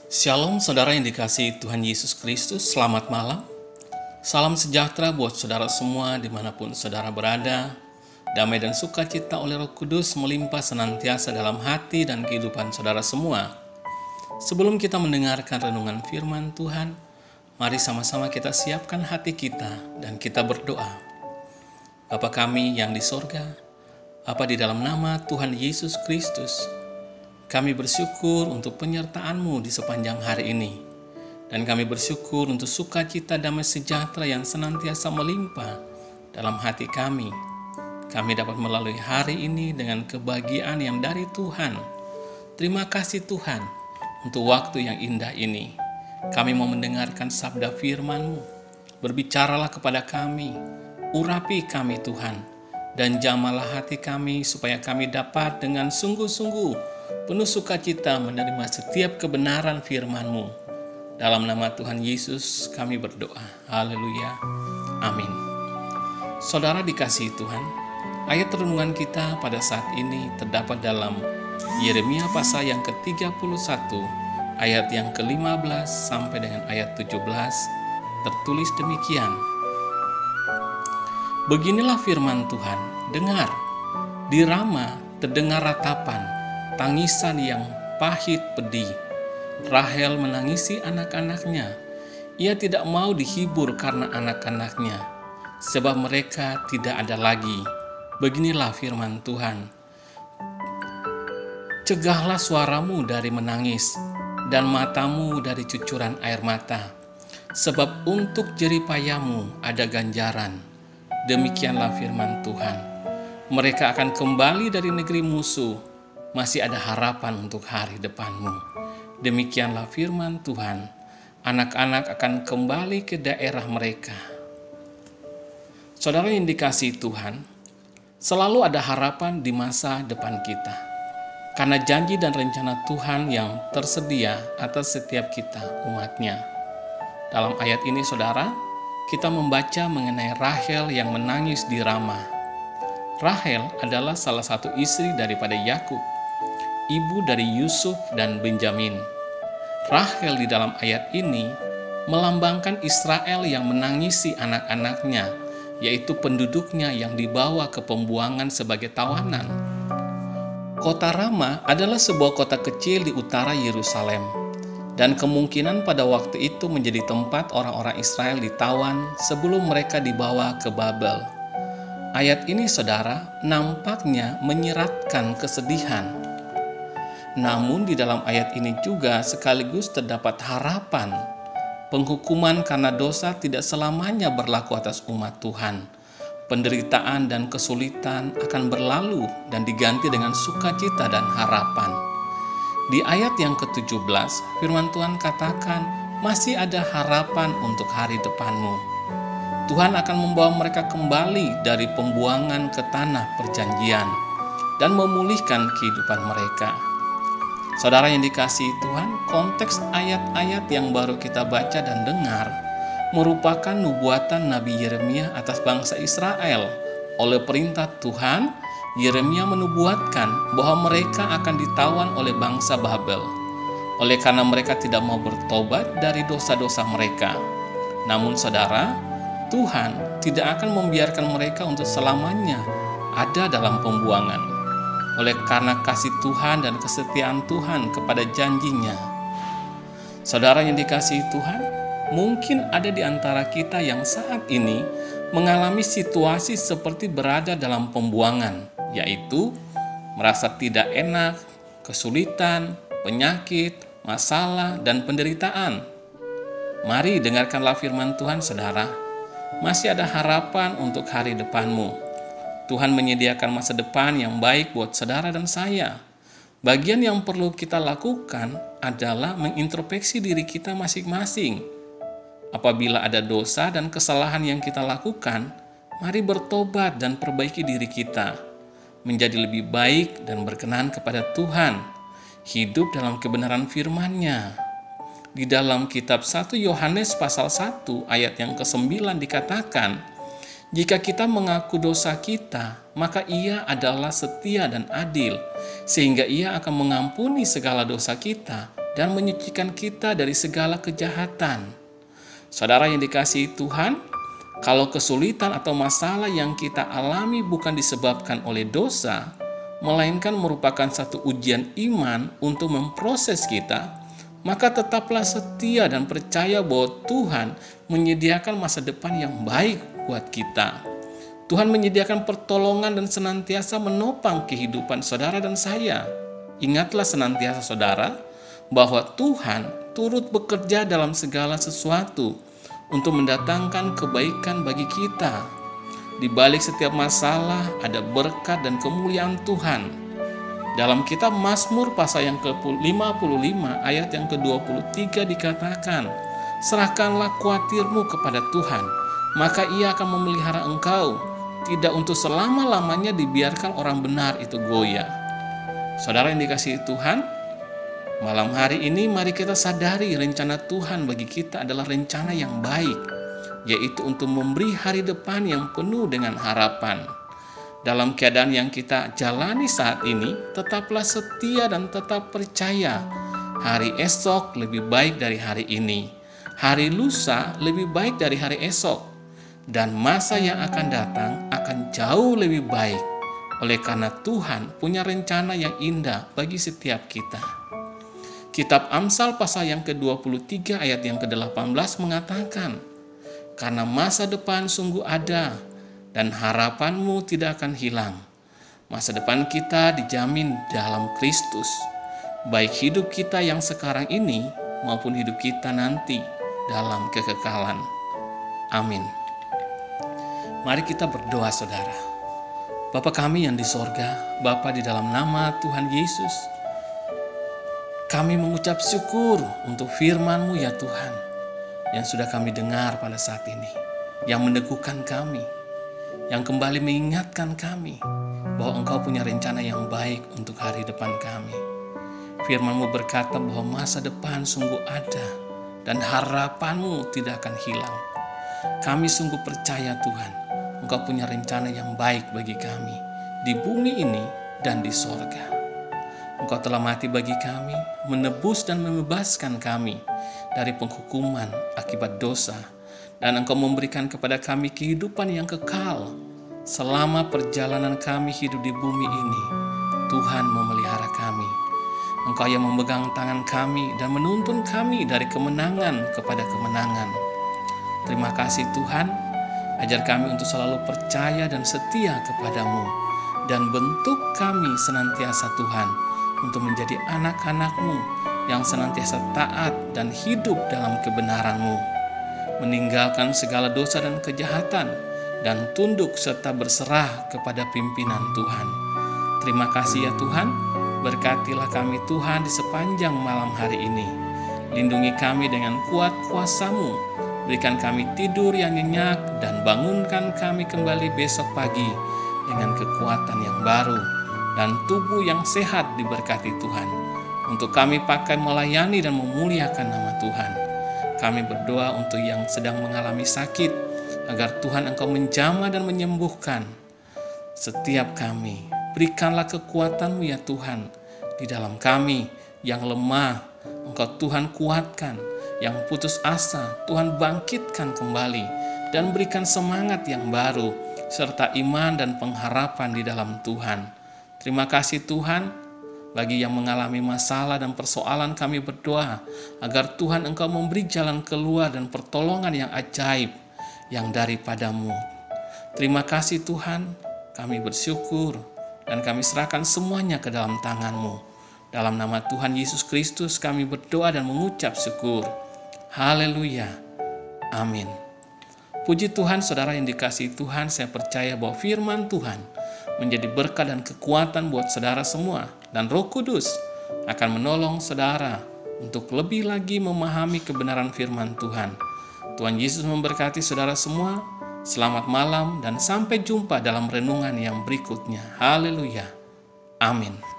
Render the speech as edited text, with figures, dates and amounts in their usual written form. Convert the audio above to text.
Shalom saudara yang dikasihi Tuhan Yesus Kristus, selamat malam. Salam sejahtera buat saudara semua dimanapun saudara berada. Damai dan sukacita oleh Roh Kudus melimpah senantiasa dalam hati dan kehidupan saudara semua. Sebelum kita mendengarkan renungan firman Tuhan, mari sama-sama kita siapkan hati kita dan kita berdoa. Bapa kami yang di sorga, Bapa di dalam nama Tuhan Yesus Kristus, kami bersyukur untuk penyertaan-Mu di sepanjang hari ini. Dan kami bersyukur untuk sukacita damai sejahtera yang senantiasa melimpah dalam hati kami. Kami dapat melalui hari ini dengan kebahagiaan yang dari Tuhan. Terima kasih Tuhan untuk waktu yang indah ini. Kami mau mendengarkan sabda firman-Mu. Berbicaralah kepada kami, urapi kami Tuhan, dan jamalah hati kami supaya kami dapat dengan sungguh-sungguh penuh sukacita menerima setiap kebenaran firman-Mu. Dalam nama Tuhan Yesus kami berdoa. Haleluya. Amin. Saudara dikasihi Tuhan, ayat renungan kita pada saat ini terdapat dalam Yeremia pasal yang ke-31, ayat yang ke-15 sampai dengan ayat 17, tertulis demikian. Beginilah firman Tuhan, dengar, di Rama terdengar ratapan, tangisan yang pahit pedih. Rahel menangisi anak-anaknya. Ia tidak mau dihibur karena anak-anaknya, sebab mereka tidak ada lagi. Beginilah firman Tuhan. Cegahlah suaramu dari menangis, dan matamu dari cucuran air mata, sebab untuk jeripayamu ada ganjaran. Demikianlah firman Tuhan. Mereka akan kembali dari negeri musuh. Masih ada harapan untuk hari depanmu. Demikianlah firman Tuhan. Anak-anak akan kembali ke daerah mereka. Saudara yang dikasihi Tuhan, selalu ada harapan di masa depan kita. Karena janji dan rencana Tuhan yang tersedia atas setiap kita umatnya. Dalam ayat ini saudara, kita membaca mengenai Rahel yang menangis di Rama. Rahel adalah salah satu istri daripada Yakub, ibu dari Yusuf dan Benjamin. Rahel di dalam ayat ini melambangkan Israel yang menangisi anak-anaknya, yaitu penduduknya yang dibawa ke pembuangan sebagai tawanan. Kota Rama adalah sebuah kota kecil di utara Yerusalem, dan kemungkinan pada waktu itu menjadi tempat orang-orang Israel ditawan sebelum mereka dibawa ke Babel. Ayat ini saudara nampaknya menyeratkan kesedihan. Namun di dalam ayat ini juga sekaligus terdapat harapan. Penghukuman karena dosa tidak selamanya berlaku atas umat Tuhan. Penderitaan dan kesulitan akan berlalu dan diganti dengan sukacita dan harapan. Di ayat yang ke-17, firman Tuhan katakan, masih ada harapan untuk hari depanmu. Tuhan akan membawa mereka kembali dari pembuangan ke tanah perjanjian dan memulihkan kehidupan mereka. Saudara yang dikasihi Tuhan, konteks ayat-ayat yang baru kita baca dan dengar merupakan nubuatan Nabi Yeremia atas bangsa Israel. Oleh perintah Tuhan, Yeremia menubuatkan bahwa mereka akan ditawan oleh bangsa Babel. Oleh karena mereka tidak mau bertobat dari dosa-dosa mereka. Namun saudara, Tuhan tidak akan membiarkan mereka untuk selamanya ada dalam pembuangan. Oleh karena kasih Tuhan dan kesetiaan Tuhan kepada janjinya. Saudara yang dikasihi Tuhan, mungkin ada di antara kita yang saat ini mengalami situasi seperti berada dalam pembuangan, yaitu merasa tidak enak, kesulitan, penyakit, masalah, dan penderitaan. Mari dengarkanlah firman Tuhan saudara. Masih ada harapan untuk hari depanmu. Tuhan menyediakan masa depan yang baik buat saudara dan saya. Bagian yang perlu kita lakukan adalah mengintrospeksi diri kita masing-masing. Apabila ada dosa dan kesalahan yang kita lakukan, mari bertobat dan perbaiki diri kita, menjadi lebih baik dan berkenan kepada Tuhan, hidup dalam kebenaran firman-Nya. Di dalam kitab 1 Yohanes pasal 1 ayat yang ke-9 dikatakan, jika kita mengaku dosa kita, maka Ia adalah setia dan adil, sehingga Ia akan mengampuni segala dosa kita dan menyucikan kita dari segala kejahatan. Saudara yang dikasihi Tuhan, kalau kesulitan atau masalah yang kita alami bukan disebabkan oleh dosa, melainkan merupakan satu ujian iman untuk memproses kita, maka tetaplah setia dan percaya bahwa Tuhan menyediakan masa depan yang baik buat kita. Tuhan menyediakan pertolongan dan senantiasa menopang kehidupan saudara dan saya. Ingatlah senantiasa saudara, bahwa Tuhan turut bekerja dalam segala sesuatu untuk mendatangkan kebaikan bagi kita. Di balik setiap masalah ada berkat dan kemuliaan Tuhan. Dalam kitab Mazmur pasal yang ke-55 ayat yang ke-23 dikatakan, serahkanlah khawatirmu kepada Tuhan, maka Ia akan memelihara engkau. Tidak untuk selama-lamanya dibiarkan orang benar itu goyah. Saudara yang dikasihi Tuhan, malam hari ini mari kita sadari rencana Tuhan bagi kita adalah rencana yang baik, yaitu untuk memberi hari depan yang penuh dengan harapan. Dalam keadaan yang kita jalani saat ini, tetaplah setia dan tetap percaya. Hari esok lebih baik dari hari ini. Hari lusa lebih baik dari hari esok. Dan masa yang akan datang akan jauh lebih baik. Oleh karena Tuhan punya rencana yang indah bagi setiap kita. Kitab Amsal pasal yang ke-23 ayat yang ke-18 mengatakan, karena masa depan sungguh ada, dan harapanmu tidak akan hilang. Masa depan kita dijamin dalam Kristus, baik hidup kita yang sekarang ini maupun hidup kita nanti dalam kekekalan. Amin. Mari kita berdoa saudara. Bapa kami yang di sorga, Bapa di dalam nama Tuhan Yesus, kami mengucap syukur untuk firman-Mu ya Tuhan, yang sudah kami dengar pada saat ini, yang meneguhkan kami, yang kembali mengingatkan kami bahwa Engkau punya rencana yang baik untuk hari depan kami. Firman-Mu berkata bahwa masa depan sungguh ada dan harapan-Mu tidak akan hilang. Kami sungguh percaya Tuhan, Engkau punya rencana yang baik bagi kami di bumi ini dan di sorga. Engkau telah mati bagi kami, menebus dan membebaskan kami dari penghukuman akibat dosa, dan Engkau memberikan kepada kami kehidupan yang kekal. Selama perjalanan kami hidup di bumi ini, Tuhan memelihara kami. Engkau yang memegang tangan kami dan menuntun kami dari kemenangan kepada kemenangan. Terima kasih Tuhan, ajar kami untuk selalu percaya dan setia kepadamu, dan bentuk kami senantiasa Tuhan, untuk menjadi anak-anak-Mu yang senantiasa taat dan hidup dalam kebenaran-Mu, meninggalkan segala dosa dan kejahatan, dan tunduk serta berserah kepada pimpinan Tuhan. Terima kasih ya Tuhan, berkatilah kami Tuhan di sepanjang malam hari ini. Lindungi kami dengan kuat kuasa-Mu, berikan kami tidur yang nyenyak, dan bangunkan kami kembali besok pagi dengan kekuatan yang baru dan tubuh yang sehat diberkati Tuhan, untuk kami pakai melayani dan memuliakan nama Tuhan. Kami berdoa untuk yang sedang mengalami sakit, agar Tuhan Engkau menjamah dan menyembuhkan setiap kami. Berikanlah kekuatan-Mu ya Tuhan, di dalam kami yang lemah, Engkau Tuhan kuatkan, yang putus asa Tuhan bangkitkan kembali, dan berikan semangat yang baru, serta iman dan pengharapan di dalam Tuhan. Terima kasih Tuhan, bagi yang mengalami masalah dan persoalan kami berdoa, agar Tuhan Engkau memberi jalan keluar dan pertolongan yang ajaib, yang daripada-Mu. Terima kasih Tuhan, kami bersyukur, dan kami serahkan semuanya ke dalam tangan-Mu. Dalam nama Tuhan Yesus Kristus kami berdoa dan mengucap syukur. Haleluya. Amin. Puji Tuhan, saudara yang dikasihi Tuhan, saya percaya bahwa firman Tuhan menjadi berkat dan kekuatan buat saudara semua, dan Roh Kudus akan menolong saudara untuk lebih lagi memahami kebenaran firman Tuhan. Tuhan Yesus memberkati saudara semua. Selamat malam dan sampai jumpa dalam renungan yang berikutnya. Haleluya. Amin.